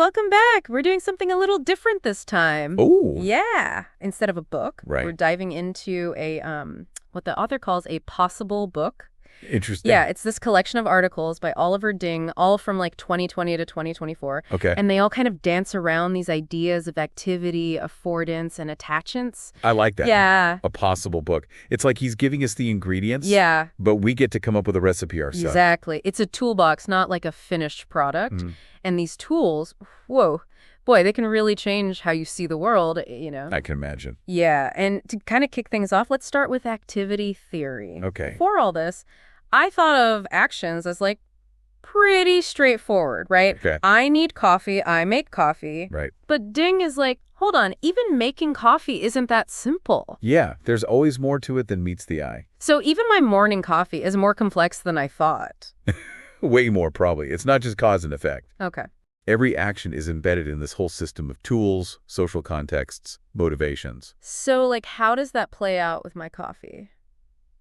welcome back. We're doing something a little different this time. Oh, Yeah. Instead of a book, right. we're diving into a what the author calls a possible book. Interesting. Yeah, it's this collection of articles by Oliver Ding, all from like 2020 to 2024. Okay. And they all kind of dance around these ideas of activity, affordance, and attachance. I like that. Yeah. A possible book. It's like he's giving us the ingredients. Yeah, But we get to come up with a recipe ourselves. exactly. It's a toolbox, not like a finished product. Mhm. And these tools, whoa, boy, they can really change how you see the world, you know. I can imagine. Yeah, and to kind of kick things off, let's start with activity theory. Okay. Before all this, I thought of actions as like pretty straightforward, right? Okay. I need coffee, I make coffee. Right. But Ding is like, hold on, even making coffee isn't that simple. Yeah, there's always more to it than meets the eye. So even my morning coffee is more complex than I thought. Way more, probably. It's not just cause and effect. Okay. Every action is embedded in this whole system of tools, social contexts, motivations. So like, how does that play out with my coffee?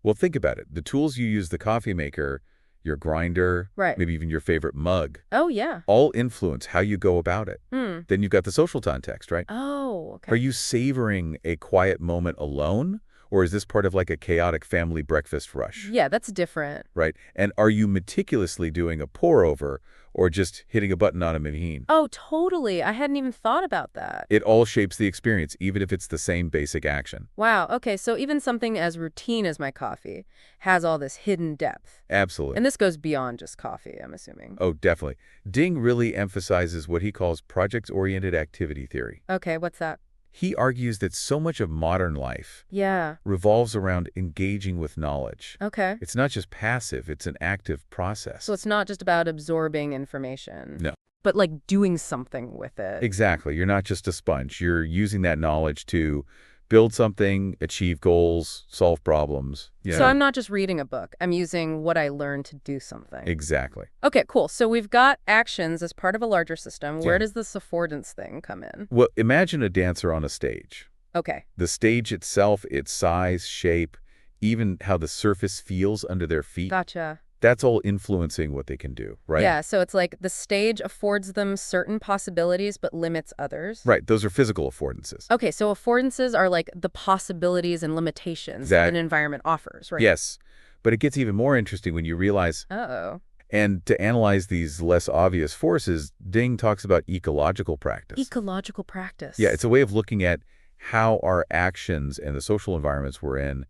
Well, think about it. The tools you use, the coffee maker, your grinder, Right. maybe even your favorite mug, Oh, yeah. all influence how you go about it. Then you've got the social context, right? Oh, okay. Are you savoring a quiet moment alone? Or is this part of like a chaotic family breakfast rush? Yeah, that's different. Right? And are you meticulously doing a pour-over or just hitting a button on a machine? Oh, totally. I hadn't even thought about that. It all shapes the experience, even if it's the same basic action. Wow. Okay, so even something as routine as my coffee has all this hidden depth. Absolutely. And this goes beyond just coffee, I'm assuming. Oh, definitely. Ding really emphasizes what he calls project-oriented activity theory. Okay, what's that? He argues that so much of modern life Yeah. revolves around engaging with knowledge. Okay. It's not just passive, it's an active process. So it's not just about absorbing information. No. But like doing something with it. Exactly. You're not just a sponge. You're using that knowledge to build something, achieve goals, solve problems. So I'm not just reading a book. I'm using what I learned to do something. Exactly. Okay, cool. So we've got actions as part of a larger system. Where Yeah. does this affordance thing come in? Well, imagine a dancer on a stage. Okay. The stage itself, its size, shape, even how the surface feels under their feet, Gotcha. that's all influencing what they can do, right? Yeah, so it's like the stage affords them certain possibilities but limits others. Right. Those are physical affordances. Okay, so affordances are like the possibilities and limitations That- an environment offers, right? Yes. But it gets even more interesting when you realize, Uh-oh. and to analyze these less obvious forces, Ding talks about ecological practice. Ecological practice. Yeah, it's a way of looking at how our actions and the social environments we're in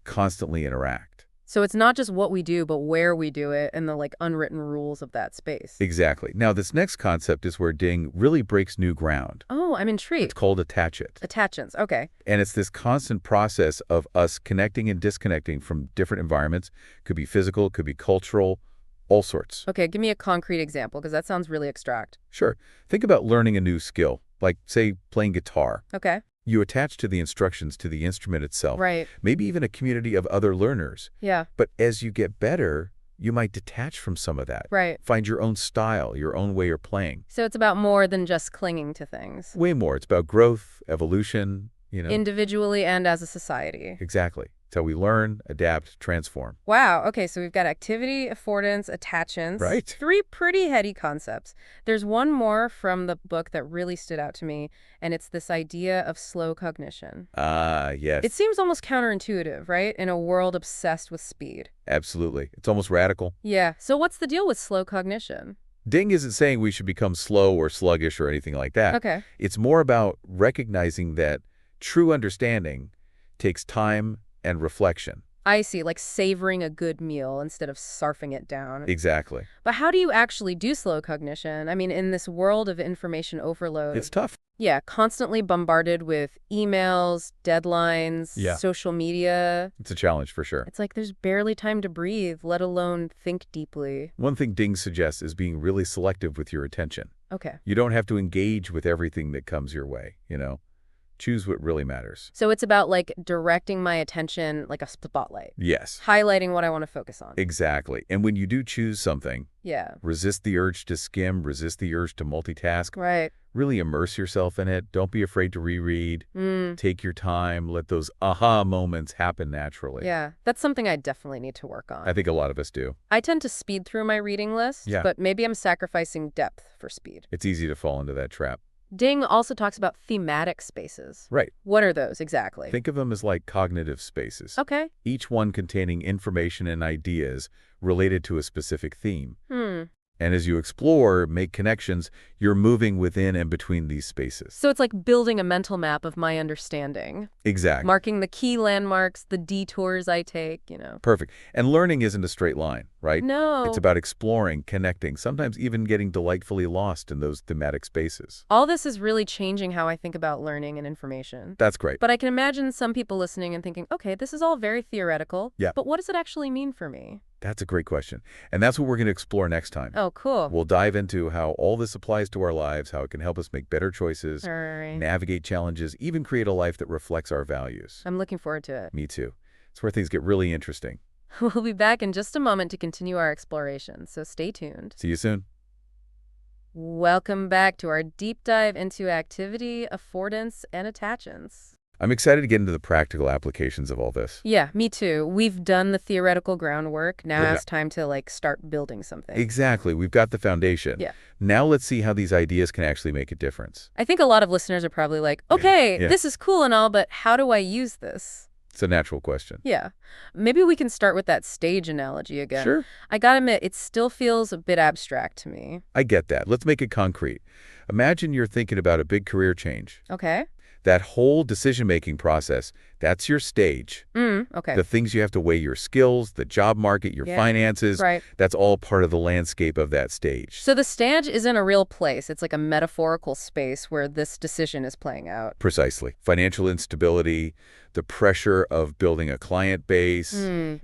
constantly interact. So it's not just what we do, but where we do it and the like unwritten rules of that space. Exactly. Now, this next concept is where Ding really breaks new ground. Oh, I'm It's intrigued. called attachance. Attachance. Okay. And it's this constant process of us connecting and disconnecting from different environments. Could be physical, could be cultural, all sorts. Okay, give me a concrete example because that sounds really abstract. Sure. Think about learning a new skill, like, say, playing guitar. Okay. You attach to the instructions to the instrument itself. Right. Maybe even a community of other learners. Yeah. But as you get better, you might detach from some of that. Right. Find your own style, your own way of playing. So it's about more than just clinging to things. Way more. It's about growth, evolution, Individually and as a society. Exactly. It's how we learn, adapt, transform. Wow. Okay, so we've got activity, affordance, attachance. Right. 3 pretty heady concepts. There's one more from the book that really stood out to me, and it's this idea of slow cognition. Ah, yes. It seems almost counterintuitive, right? In a world obsessed with speed. Absolutely. It's almost radical. Yeah. So what's the deal with slow cognition? Ding isn't saying we should become slow or sluggish or anything like that. Okay. It's more about recognizing that true understanding takes time and reflection. I see, like savoring a good meal instead of surfing it down. Exactly. But how do you actually do slow cognition? I mean, in this world of information overload. It's tough. Yeah, constantly bombarded with emails, deadlines, Yeah. social media. It's a challenge for sure. It's like there's barely time to breathe, let alone think deeply. One thing Ding suggests is being really selective with your attention. Okay. You don't have to engage with everything that comes your way, Choose what really matters. So it's about like directing my attention like a spotlight, Yes, highlighting what I want to focus on. exactly. And when you do choose something, Yeah, resist the urge to skim, resist the urge to multitask. right. Really immerse yourself in it. Don't be afraid to reread. Mm, Take your time. Let those aha moments happen naturally. yeah, that's something I definitely need to work I on. think a lot of us do. I tend to speed through my reading list, Yeah, but maybe I'm sacrificing depth for speed. it's easy to fall into that trap. Ding also talks about thematic spaces. Right. What are those exactly? Think of them as like cognitive spaces, Okay. each one containing information and ideas related to a specific theme. Hmm. And as you explore, make connections, you're moving within and between these spaces. So it's like building a mental map of my understanding, Exactly. marking the key landmarks, the detours I take. Perfect. And learning isn't a straight line, right? It's No. about exploring, connecting, sometimes even getting delightfully lost in those thematic spaces. All this is really changing how I think about learning and information. That's great. But I can imagine some people listening and thinking, okay, this is all very theoretical. Yeah. But what does it actually mean for me? That's a great question. And that's what we're going to explore next time. Oh, cool. We'll dive into how all this applies to our lives, how it can help us make better choices, All right. navigate challenges, even create a life that reflects our values. I'm looking forward to it. Me too. It's where things get really interesting. We'll be back in just a moment to continue our exploration, so stay tuned. See you soon. Welcome back to our deep dive into activity, affordance, and attachance. I'm excited to get into the practical applications of all this. Yeah, me too. We've done the theoretical groundwork. Now Yeah. it's time to like start building something. Exactly. We've got the foundation. Yeah. Now let's see how these ideas can actually make a difference. I think a lot of listeners are probably like, okay, Yeah. this is cool and all, but how do I use this? It's a natural question. Yeah. Maybe we can start with that stage analogy again. Sure. I gotta admit, it still feels a bit abstract to me. I get that. Let's make it concrete. Imagine you're thinking about a big career change. Okay. That whole decision-making process, that's your stage. Okay. The things you have to weigh your skills, the job market, your Yeah. finances, Right. that's all part of the landscape of that stage. So the stage isn't a real place. It's like a metaphorical space where this decision is playing out. Precisely. Financial instability, the pressure of building a client base,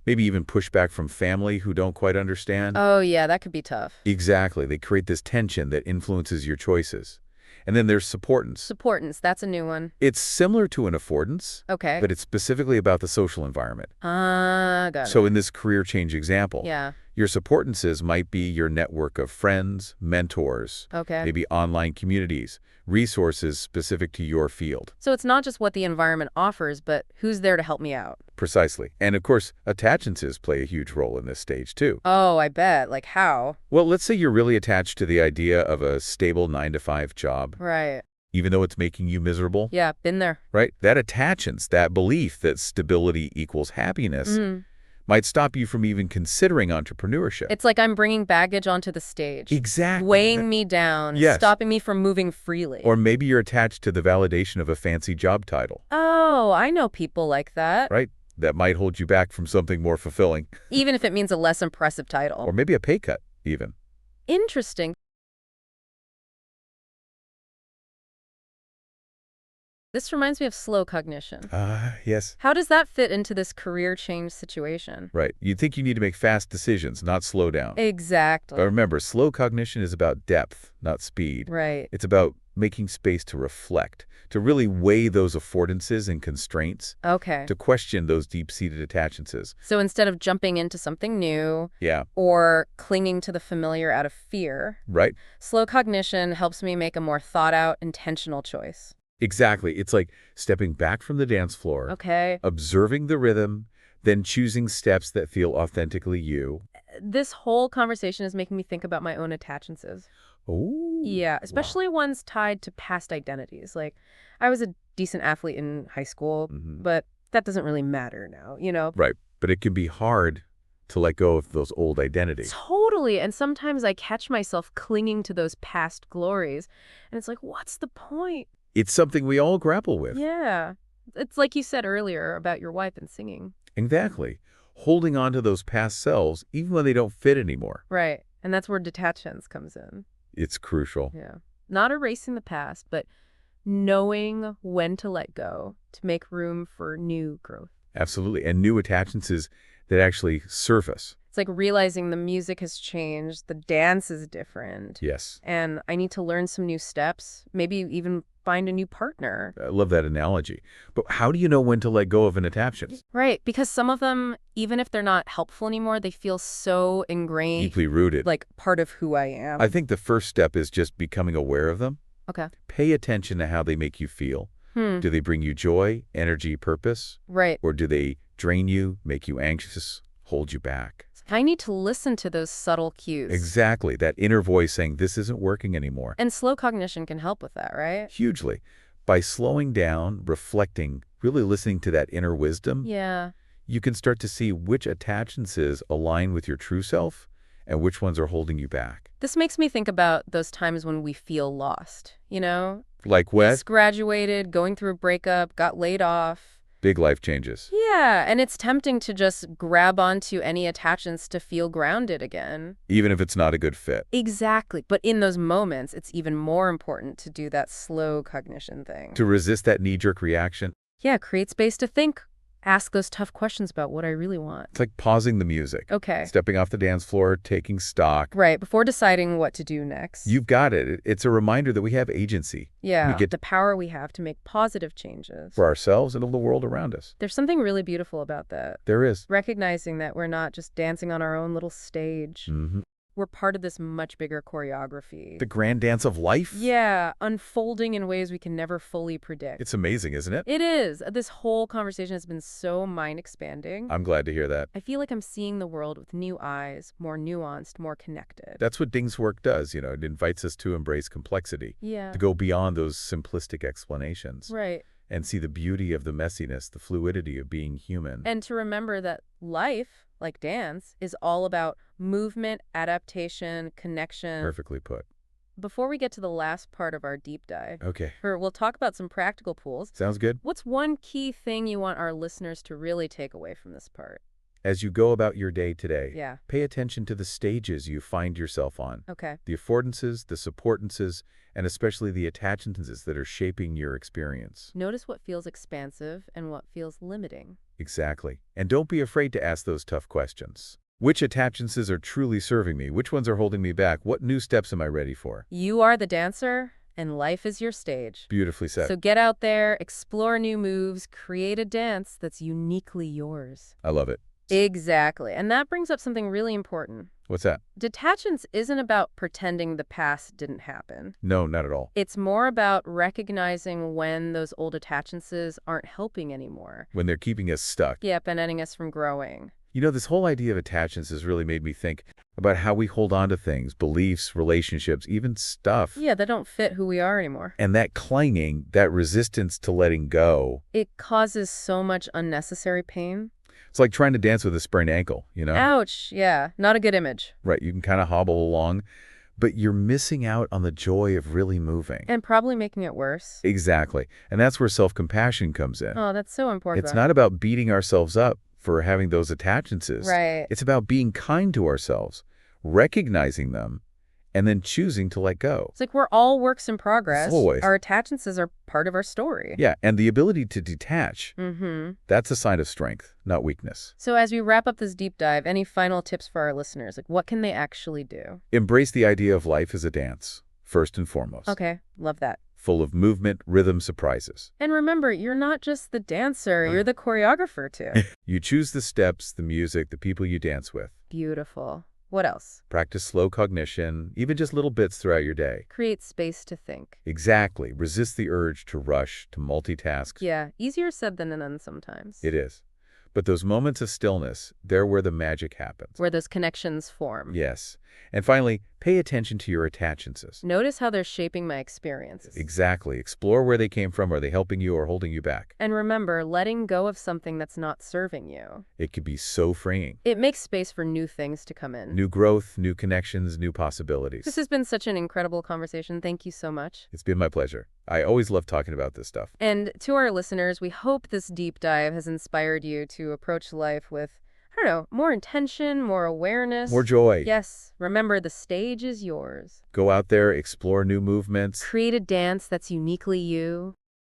maybe even pushback from family who don't quite understand. Oh, yeah, that could be tough. Exactly. They create this tension that influences your choices. And then there's supportance. Supportance, that's a new one. It's similar to an affordance, Okay. but it's specifically about the social environment. Got it. So in this career change example, Yeah. your supportances might be your network of friends, mentors, Okay. maybe online communities, resources specific to your field. So it's not just what the environment offers, but who's there to help me out. Precisely. And of course, attachances play a huge role in this stage too. Oh, I bet. Like how? Well, let's say you're really attached to the idea of a stable 9-to-5 job, Right. even though it's making you miserable, Yeah, been there. right? That attachance, that belief that stability equals happiness, might stop you from even considering entrepreneurship. It's like I'm bringing baggage onto the stage. Exactly. Weighing me down, Yes. stopping me from moving freely. Or maybe you're attached to the validation of a fancy job title, Oh, I know people like that. right? That might hold you back from something more fulfilling, Even if it means a less impressive title. or maybe a pay cut even. Interesting. This reminds me of slow cognition. Yes. How does that fit into this career change situation? Right. You'd think you need to make fast decisions, not slow down. Exactly. But remember, slow cognition is about depth, not speed. Right. It's about making space to reflect, to really weigh those affordances and constraints, Okay. to question those deep-seated attachances. So instead of jumping into something new Yeah, or clinging to the familiar out of fear, right? slow cognition helps me make a more thought-out, intentional choice. Exactly. It's like stepping back from the dance floor, Okay. observing the rhythm, then choosing steps that feel authentically you. This whole conversation is making me think about my own attachances. Oh. Yeah, especially ones tied to past identities. Like, I was a decent athlete in high school, but that doesn't really matter now. Right. But it can be hard to let go of those old identities. Totally. And sometimes I catch myself clinging to those past glories. And it's like, what's the point? It's something we all grapple with. Yeah. It's like you said earlier about your wife and singing. Exactly. Holding on to those past selves, even when they don't fit anymore. Right. And that's where detachance comes in. It's crucial. Yeah. Not erasing the past, but knowing when to let go to make room for new growth. Absolutely. And new attachments that actually serve us. It's like realizing the music has changed, the dance is different. Yes. And I need to learn some new steps, maybe even find a new partner. I love that analogy. But how do you know when to let go of an attachment? Right, because some of them, even if they're not helpful anymore, they feel so ingrained, Deeply rooted. like part of who I am. I think the first step is just becoming aware of them. Okay. Pay attention to how they make you feel. Do they bring you joy, energy, purpose? Right. Or do they drain you, make you anxious, hold you back? I need to listen to those subtle cues. Exactly. That inner voice saying, this isn't working anymore. And slow cognition can help with that, right? Hugely. By slowing down, reflecting, really listening to that inner wisdom, Yeah. you can start to see which attachments align with your true self and which ones are holding you back. This makes me think about those times when we feel lost, you know? Like what? Just graduated, going through a breakup, got laid off. Big life changes. Yeah, and it's tempting to just grab onto any attachments to feel grounded again. Even if it's not a good fit. Exactly. But in those moments, it's even more important to do that slow cognition thing. To resist that knee-jerk reaction, Yeah, create space to think. Ask those tough questions about what I really want. it's like pausing the music. Okay. Stepping off the dance floor, taking stock. Right, before deciding what to do next. You've got it. It's a reminder that we have agency. Yeah, We get the power we have to make positive changes. for ourselves and the world around us. There's something really beautiful about that. There is. Recognizing that we're not just dancing on our own little stage. We're part of this much bigger choreography. The grand dance of life? Yeah, unfolding in ways we can never fully predict. It's amazing, isn't it? It is. This whole conversation has been so mind-expanding. I'm glad to hear that. I feel like I'm seeing the world with new eyes, more nuanced, more connected. That's what Ding's work does, you know. It invites us to embrace complexity, Yeah. to go beyond those simplistic explanations, Right. and see the beauty of the messiness, the fluidity of being human. And to remember that life, like dance, is all about movement, adaptation, connection. Perfectly put. Before we get to the last part of our deep dive, Okay. we'll talk about some practical tools. Sounds good? What's one key thing you want our listeners to really take away from this part? As you go about your day today, Yeah. pay attention to the stages you find yourself on. Okay. The affordances, the supportances, and especially the attachances that are shaping your experience. Notice what feels expansive and what feels limiting. Exactly. And don't be afraid to ask those tough questions. Which attachances are truly serving me? Which ones are holding me back? What new steps am I ready for? You are the dancer, and life is your stage. Beautifully said. So get out there, explore new moves, create a dance that's uniquely yours. I love it. Exactly. And that brings up something really important. What's that? Detachance isn't about pretending the past didn't happen. No, not at all. It's more about recognizing when those old attachances aren't helping anymore. When they're keeping us stuck. Yeah, preventing us from growing. You know, this whole idea of attachments has really made me think about how we hold on to things, beliefs, relationships, even stuff. Yeah, they don't fit who we are anymore. And that clanging, that resistance to letting go, It causes so much unnecessary pain. it's like trying to dance with a sprained ankle, you know? Ouch, yeah, not a good image. Right, you can kind of hobble along, but you're missing out on the joy of really moving. And probably making it worse. Exactly. And that's where self-compassion comes in. Oh, that's so important. It's not about beating ourselves up for having those attachances. Right. It's about being kind to ourselves, recognizing them, and then choosing to let go. It's like we're all works in progress. Always. Our attachances are part of our story. Yeah, and the ability to detach, Mm-hmm. that's a sign of strength, not weakness. So as we wrap up this deep dive, any final tips for our listeners? Like, what can they actually do? Embrace the idea of life as a dance, first and foremost. Okay, love that. Full of movement, rhythm, surprises. And remember, you're not just the dancer, you're the choreographer too. You choose the steps, the music, the people you dance with. Beautiful. What else? Practice slow cognition, even just little bits throughout your day. Create space to think. Exactly. Resist the urge to rush, to multitask. Yeah, easier said than done sometimes. It is. But those moments of stillness, they're where the magic happens. Where those connections form. Yes. And finally, pay attention to your attachances. Notice how they're shaping my experiences. Exactly. Explore where they came from. Are they helping you or holding you back? And remember, letting go of something that's not serving you. It could be so freeing. It makes space for new things to come in. New growth, new connections, new possibilities. This has been such an incredible conversation. Thank you so much. It's been my pleasure. I always love talking about this stuff. And to our listeners, we hope this deep dive has inspired you to approach life with, I don't know, more intention, more awareness. More joy. Yes. Remember, the stage is yours. Go out there, explore new movements. Create a dance that's uniquely you.